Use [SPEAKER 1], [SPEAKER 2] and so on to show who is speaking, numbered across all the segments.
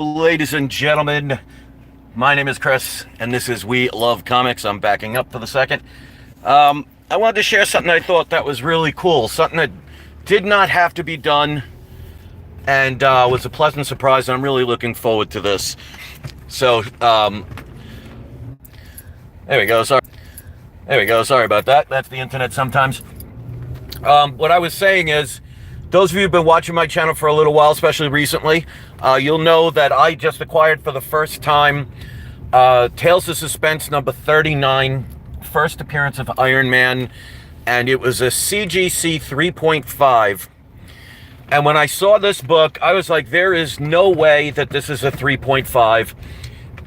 [SPEAKER 1] Ladies and gentlemen, my name is Chris, and this is We Love Comics. I'm backing up for the second. I wanted to share something I thought that was really cool, something that did not have to be done, and was a pleasant surprise, and I'm really looking forward to this. So, there we go. Sorry about that. That's the internet sometimes. What I was saying is, those of you who've been watching my channel for a little while, especially recently, you'll know that I just acquired for the first time Tales of Suspense number 39, first appearance of Iron Man, and it was a CGC 3.5. And when I saw this book, I was like, there is no way that this is a 3.5.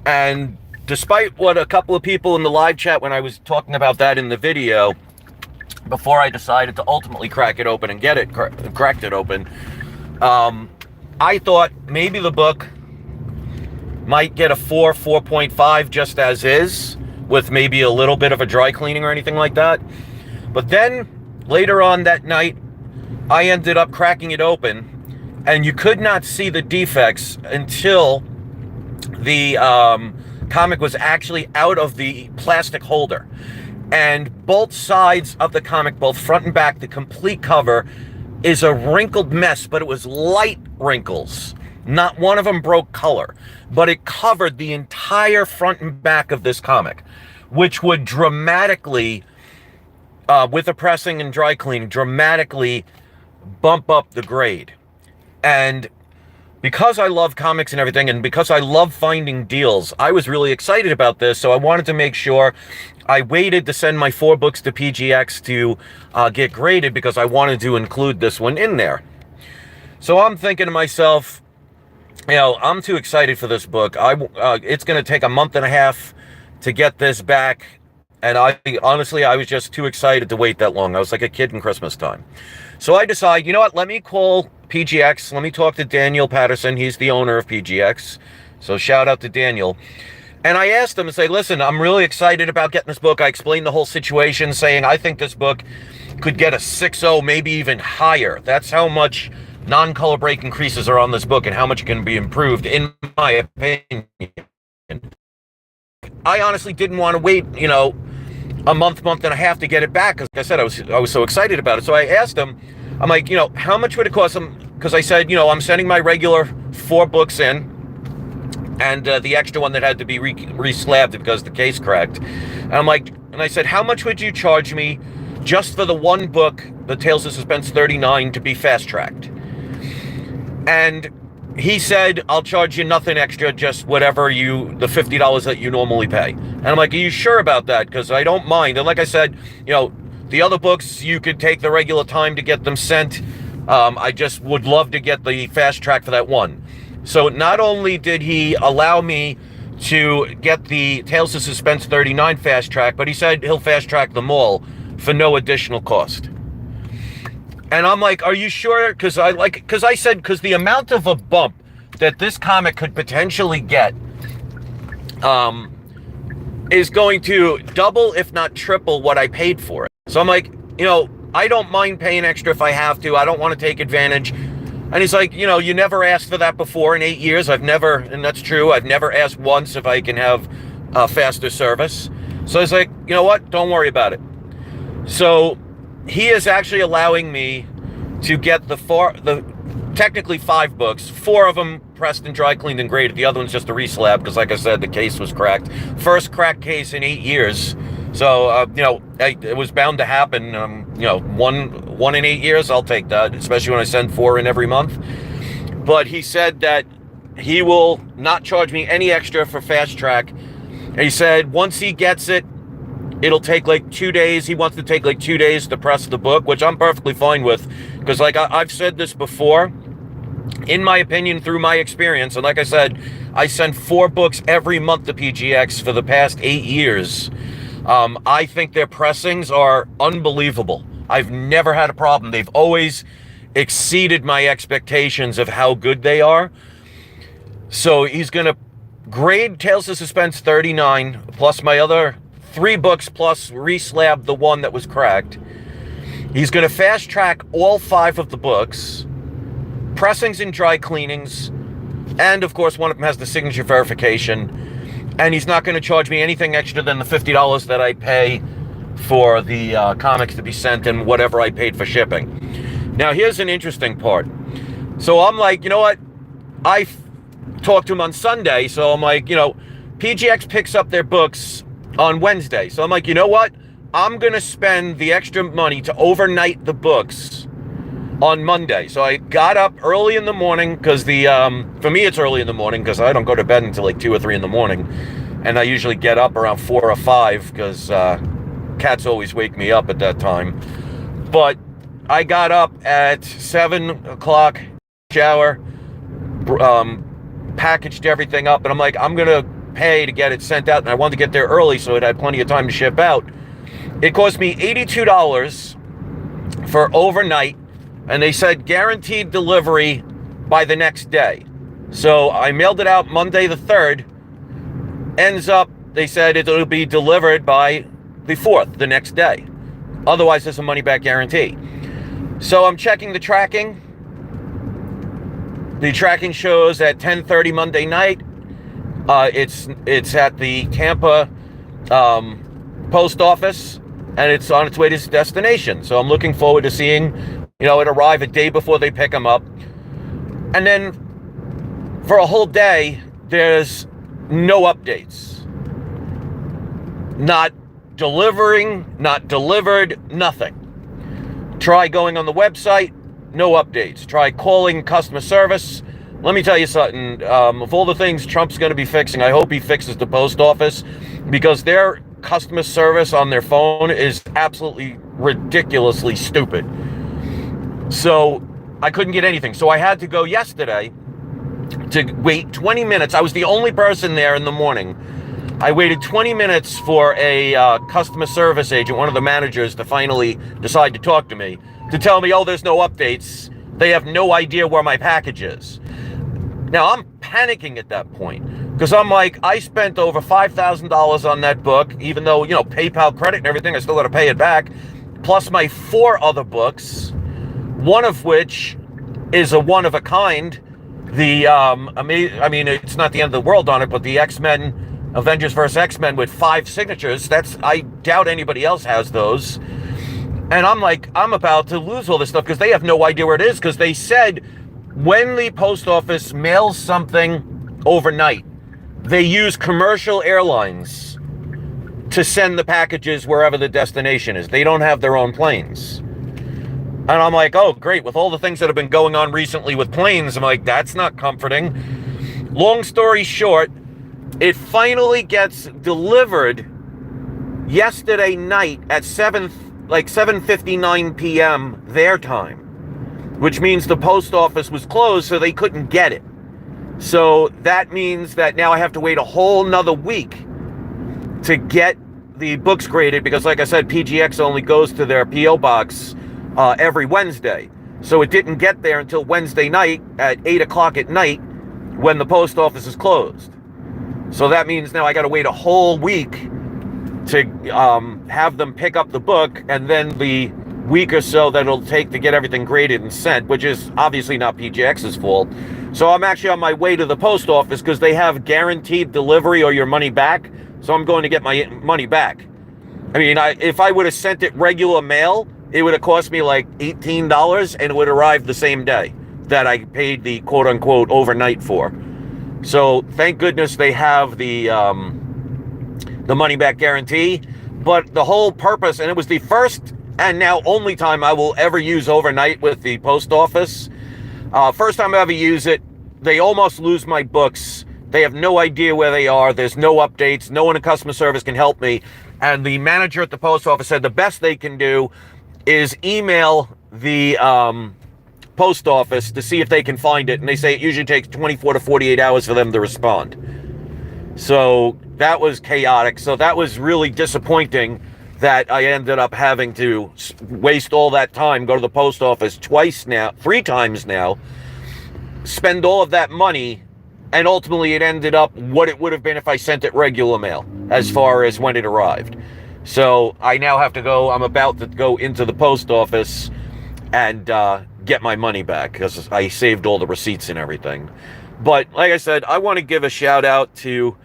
[SPEAKER 1] And despite what a couple of people in the live chat, when I was talking about that in the video, before I decided to ultimately crack it open and get it cracked it open, I thought maybe the book might get a 4.5 just as is, with maybe a little bit of a dry cleaning or anything like that. But then later on that night, I ended up cracking it open, and you could not see the defects until the comic was actually out of the plastic holder. And both sides of the comic, both front and back, the complete cover is a wrinkled mess, but it was light wrinkles. Not one of them broke color, but it covered the entire front and back of this comic, which would dramatically, with the pressing and dry cleaning, dramatically bump up the grade. And because I love comics and everything, and because I love finding deals, I was really excited about this, so I wanted to make sure I waited to send my 4 books to PGX to get graded, because I wanted to include this one in there. So I'm thinking to myself, you know, I'm too excited for this book. It's going to take a month and a half to get this back, and honestly, I was just too excited to wait that long. I was like a kid in Christmas time. So I decided, you know what, let me call PGX, let me talk to Daniel Patterson. He's the owner of PGX, so shout out to Daniel. And I asked him to say, listen, I'm really excited about getting this book. I explained the whole situation, saying I think this book could get a 6.0, maybe even higher. That's how much non-color break increases are on this book and how much it can be improved, in my opinion. I honestly didn't want to wait, you know, a month and a half to get it back. Because like I said, I was so excited about it. So I asked him, I'm like, you know, how much would it cost him? Because I said, you know, I'm sending my regular 4 books in, and the extra one that had to be re-slabbed because the case cracked. And I'm like, and I said, how much would you charge me just for the one book, the Tales of Suspense 39, to be fast-tracked? And he said, I'll charge you nothing extra, just whatever the $50 that you normally pay. And I'm like, are you sure about that? Because I don't mind. And like I said, you know, the other books, you could take the regular time to get them sent. I just would love to get the fast track for that one. So not only did he allow me to get the Tales of Suspense 39 fast track, but he said he'll fast track them all for no additional cost. And I'm like, are you sure? Because I said, because the amount of a bump that this comic could potentially get is going to double, if not triple, what I paid for it. So I'm like, you know, I don't mind paying extra if I have to. I don't want to take advantage. And he's like, you know, you never asked for that before in 8 years. I've never, and that's true, I've never asked once if I can have faster service. So I was like, you know what? Don't worry about it. So he is actually allowing me to get the technically 5 books, 4 of them pressed and dry cleaned and graded. The other one's just a reslab because, like I said, the case was cracked. First cracked case in 8 years. So, you know, it was bound to happen. You know, one in 8 years, I'll take that, especially when I send 4 in every month. But he said that he will not charge me any extra for fast track. And he said once he gets it, it'll take like 2 days. He wants to take like 2 days to press the book, which I'm perfectly fine with. Because like I've said this before, in my opinion, through my experience, and like I said, I send 4 books every month to PGX for the past 8 years. I think their pressings are unbelievable. I've never had a problem. They've always exceeded my expectations of how good they are. So he's going to grade Tales of Suspense 39, plus my other 3 books, plus reslab the one that was cracked. He's going to fast track all 5 of the books, pressings and dry cleanings, And of course, one of them has the signature verification. And he's not going to charge me anything extra than the $50 that I pay for the comics to be sent and whatever I paid for shipping. Now, here's an interesting part. So I'm like, you know what? I talked to him on Sunday. So I'm like, you know, PGX picks up their books on Wednesday. So I'm like, you know what? I'm going to spend the extra money to overnight the books on Monday. So I got up early in the morning because for me, it's early in the morning because I don't go to bed until like 2 or 3 in the morning. And I usually get up around 4 or 5 because cats always wake me up at that time. But I got up at 7 o'clock, shower, packaged everything up, and I'm like, I'm going to pay to get it sent out. And I wanted to get there early so it had plenty of time to ship out. It cost me $82 for overnight, and they said guaranteed delivery by the next day. So I mailed it out Monday the 3rd. Ends up, they said it'll be delivered by the 4th, the next day. Otherwise, there's a money-back guarantee. So I'm checking the tracking. The tracking shows at 10:30 Monday night. It's at the Tampa post office, and it's on its way to its destination. So I'm looking forward to seeing, you know, it arrive a day before they pick them up. And then for a whole day, there's no updates. Not delivering, not delivered, nothing. Try going on the website, no updates. Try calling customer service. Let me tell you something. Of all the things Trump's going to be fixing, I hope he fixes the post office, because their customer service on their phone is absolutely ridiculously stupid. So I couldn't get anything. So I had to go yesterday to wait 20 minutes. I was the only person there in the morning. I waited 20 minutes for a customer service agent, one of the managers, to finally decide to talk to me, to tell me, oh, there's no updates. They have no idea where my package is. Now, I'm panicking at that point because I'm like, I spent over $5,000 on that book, even though, you know, PayPal credit and everything, I still got to pay it back, plus my 4 other books, one of which is a one-of-a-kind. I mean, it's not the end of the world on it, but the X-Men, Avengers vs. X-Men with 5 signatures, I doubt anybody else has those. And I'm like, I'm about to lose all this stuff because they have no idea where it is, because they said when the post office mails something overnight, they use commercial airlines to send the packages wherever the destination is. They don't have their own planes. And I'm like, oh, great. With all the things that have been going on recently with planes, I'm like, that's not comforting. Long story short, it finally gets delivered yesterday night at 7:59 p.m. their time, which means the post office was closed, so they couldn't get it. So that means that now I have to wait a whole nother week to get the books graded, because like I said, PGX only goes to their P.O. box every Wednesday. So it didn't get there until Wednesday night at 8 o'clock at night when the post office is closed. So that means now I got to wait a whole week to have them pick up the book, and then the week or so that it'll take to get everything graded and sent, which is obviously not PGX's fault. So I'm actually on my way to the post office because they have guaranteed delivery or your money back. So I'm going to get my money back. I mean, if I would have sent it regular mail, it would have cost me like $18 and it would arrive the same day that I paid the quote-unquote overnight for. So thank goodness they have the money-back guarantee. But the whole purpose, and it was the first and now only time I will ever use overnight with the post office. First time I ever use it, they almost lose my books. They have no idea where they are. There's no updates. No one in customer service can help me. And the manager at the post office said the best they can do is email the post office to see if they can find it. And they say it usually takes 24 to 48 hours for them to respond. So that was chaotic. So that was really disappointing that I ended up having to waste all that time, go to the post office 3 times now, spend all of that money, and ultimately it ended up what it would have been if I sent it regular mail as far as when it arrived. So I now have to go, I'm about to go into the post office and get my money back because I saved all the receipts and everything. But like I said, I want to give a shout out to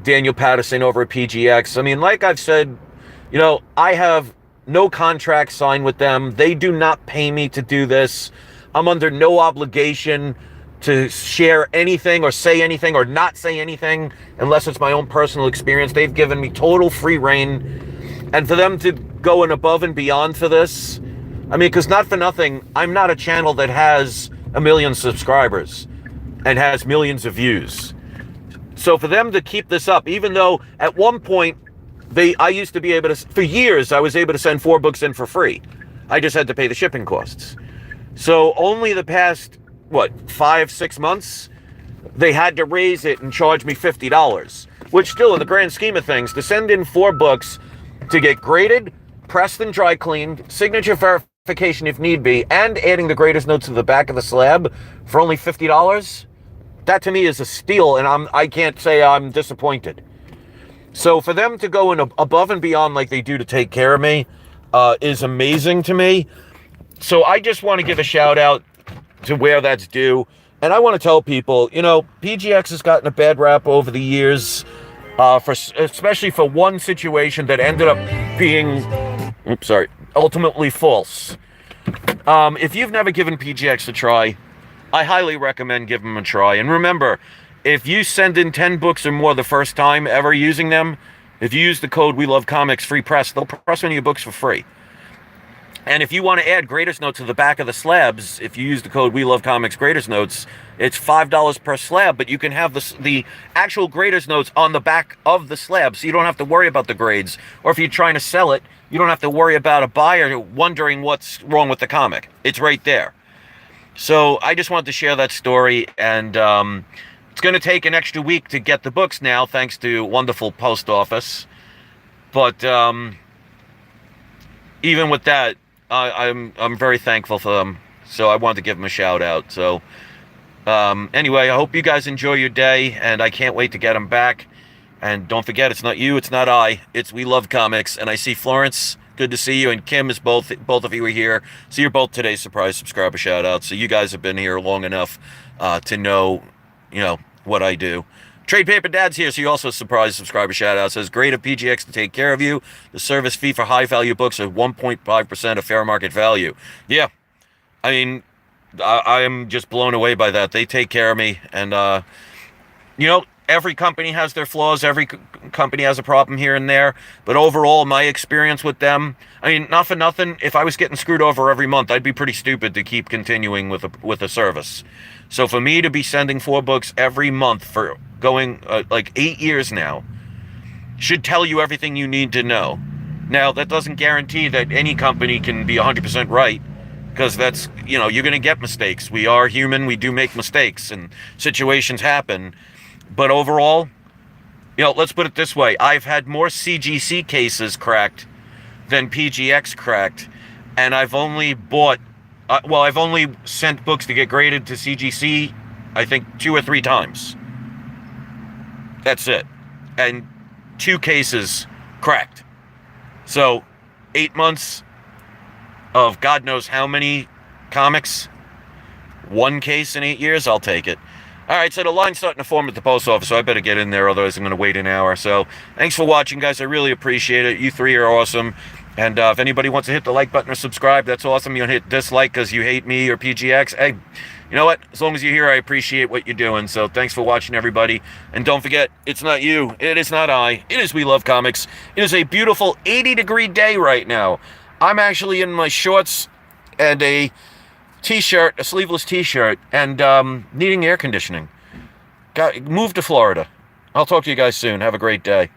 [SPEAKER 1] Daniel Patterson over at PGX. I mean, like I've said, I have no contract signed with them. They do not pay me to do this. I'm under no obligation to share anything or say anything or not say anything unless it's my own personal experience. They've given me total free reign. And for them to go in above and beyond for this, I mean, because not for nothing, I'm not a channel that has 1 million subscribers and has millions of views. So for them to keep this up, even though at one point, I used to be able to, for years, I was able to send 4 books in for free. I just had to pay the shipping costs. So only the past, 5-6 months, they had to raise it and charge me $50, which still, in the grand scheme of things, to send in 4 books to get graded, pressed and dry cleaned, signature verification if need be, and adding the greatest notes to the back of the slab for only $50, that to me is a steal, and I can't say I'm disappointed. So for them to go in above and beyond like they do to take care of me is amazing to me. So I just want to give a shout out to where that's due. And I want to tell people, PGX has gotten a bad rap over the years, especially for one situation that ended up being, ultimately false. If you've never given PGX a try, I highly recommend giving them a try. And remember, if you send in 10 books or more the first time ever using them, if you use the code We Love Comics free press, they'll press one of your books for free. And if you want to add Greatest Notes to the back of the slabs, if you use the code We Love Comics Greatest Notes, it's $5 per slab, but you can have the actual Greatest Notes on the back of the slab, so you don't have to worry about the grades. Or if you're trying to sell it, you don't have to worry about a buyer wondering what's wrong with the comic. It's right there. So I just wanted to share that story, and it's going to take an extra week to get the books now, thanks to wonderful post office. But even with that, I'm very thankful for them, so I wanted to give them a shout out. So anyway, I hope you guys enjoy your day, and I can't wait to get them back. And don't forget, it's not you, it's not I, it's We Love Comics. And I see Florence, good to see you, and Kim is both of you are here. So you're both today's surprise subscriber shout out. So you guys have been here long enough to know, what I do. Trade Paper Dad's here, so you also surprise subscriber shout out. Says, great of PGX to take care of you. The service fee for high value books is 1.5% of fair market value. Yeah, I mean, I am just blown away by that. They take care of me, and every company has their flaws. Every company has a problem here and there. But overall, my experience with them, I mean, not for nothing, if I was getting screwed over every month, I'd be pretty stupid to keep continuing with a service. So for me to be sending 4 books every month for going like 8 years now should tell you everything you need to know. Now, that doesn't guarantee that any company can be 100% right, because that's, you're going to get mistakes. We are human. We do make mistakes, and situations happen. But overall, let's put it this way. I've had more CGC cases cracked than PGX cracked, and I've only I've only sent books to get graded to CGC, I think, 2 or 3 times. That's it. And 2 cases cracked. So, 8 months of God knows how many comics. 1 case in 8 years, I'll take it. All right, so the line's starting to form at the post office, so I better get in there, otherwise I'm going to wait an hour. So, thanks for watching, guys. I really appreciate it. You 3 are awesome. And if anybody wants to hit the like button or subscribe, that's awesome. You don't hit dislike because you hate me or PGX. Hey, you know what? As long as you're here, I appreciate what you're doing. So thanks for watching, everybody. And don't forget, it's not you. It is not I. It is We Love Comics. It is a beautiful 80-degree day right now. I'm actually in my shorts and a t-shirt, a sleeveless t-shirt, and needing air conditioning. Moved to Florida. I'll talk to you guys soon. Have a great day.